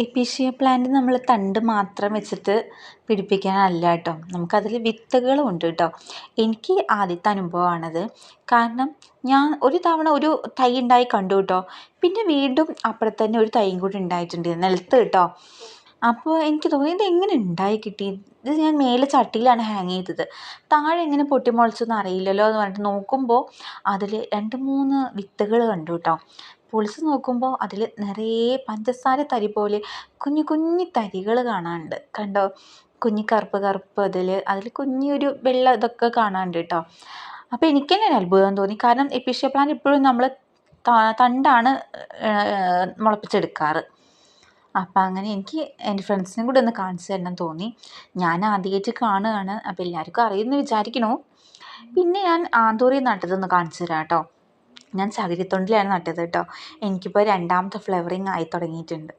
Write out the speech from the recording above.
Episcia plant നമ്മൾ തണ്ട് മാത്രം വെച്ചിട്ട് പിടിപ്പിക്കാനല്ല കേട്ടോ, നമുക്കതിൽ വിത്തുകളും ഉണ്ട് കേട്ടോ. എനിക്ക് ആദ്യത്തെ അനുഭവമാണത്. കാരണം ഞാൻ ഒരു തവണ ഒരു തൈ ഉണ്ടായി കണ്ടു കേട്ടോ. പിന്നെ വീണ്ടും അപ്പുറത്ത് തന്നെ ഒരു തൈയും കൂടി ഉണ്ടായിട്ടുണ്ട് നിലത്ത് കേട്ടോ. അപ്പോൾ എനിക്ക് തോന്നി ഇതെങ്ങനെ ഉണ്ടായി കിട്ടി, ഇത് ഞാൻ മേലെ ചട്ടിയിലാണ് ഹാങ് ചെയ്തത്, താഴെ എങ്ങനെ പൊട്ടിമുളച്ചൊന്നും അറിയില്ലല്ലോ എന്ന് പറഞ്ഞിട്ട് നോക്കുമ്പോൾ അതിൽ 2-3 വിത്തുകൾ കണ്ടു കേട്ടോ. പൊളിച്ച് നോക്കുമ്പോൾ അതിൽ നിറയെ പഞ്ചസാര തരി പോലെ കുഞ്ഞു കുഞ്ഞു തരികൾ കാണാനുണ്ട് കണ്ടോ. കുഞ്ഞി കറുപ്പ് കറുപ്പ് അതിൽ കുഞ്ഞൊരു വെള്ള ഇതൊക്കെ കാണാനുണ്ട് കേട്ടോ. അപ്പോൾ എനിക്ക് തന്നെ ഒരു അത്ഭുതം തോന്നി. കാരണം എപ്പീഷ്യ പ്ലാന്റ് എപ്പോഴും നമ്മൾ തണ്ടാണ് മുളപ്പിച്ചെടുക്കാറ്. അപ്പം അങ്ങനെ എനിക്ക് എൻ്റെ ഫ്രണ്ട്സിനും കൂടി ഒന്ന് കാണിച്ചു തരണം തോന്നി. ഞാൻ ആദ്യമായിട്ട് കാണുകയാണ്, അപ്പോൾ എല്ലാവർക്കും അറിയുമെന്ന് വിചാരിക്കണു. പിന്നെ ഞാൻ ആന്തൂറിൽ നട്ടതൊന്ന് കാണിച്ചു തരാം കേട്ടോ. ഞാൻ ചകിരിത്തൊണ്ടിലാണ് നട്ടത് കേട്ടോ. എനിക്കിപ്പോൾ 2ാമത്തെ ഫ്ലവറിങ് ആയി തുടങ്ങിയിട്ടുണ്ട്.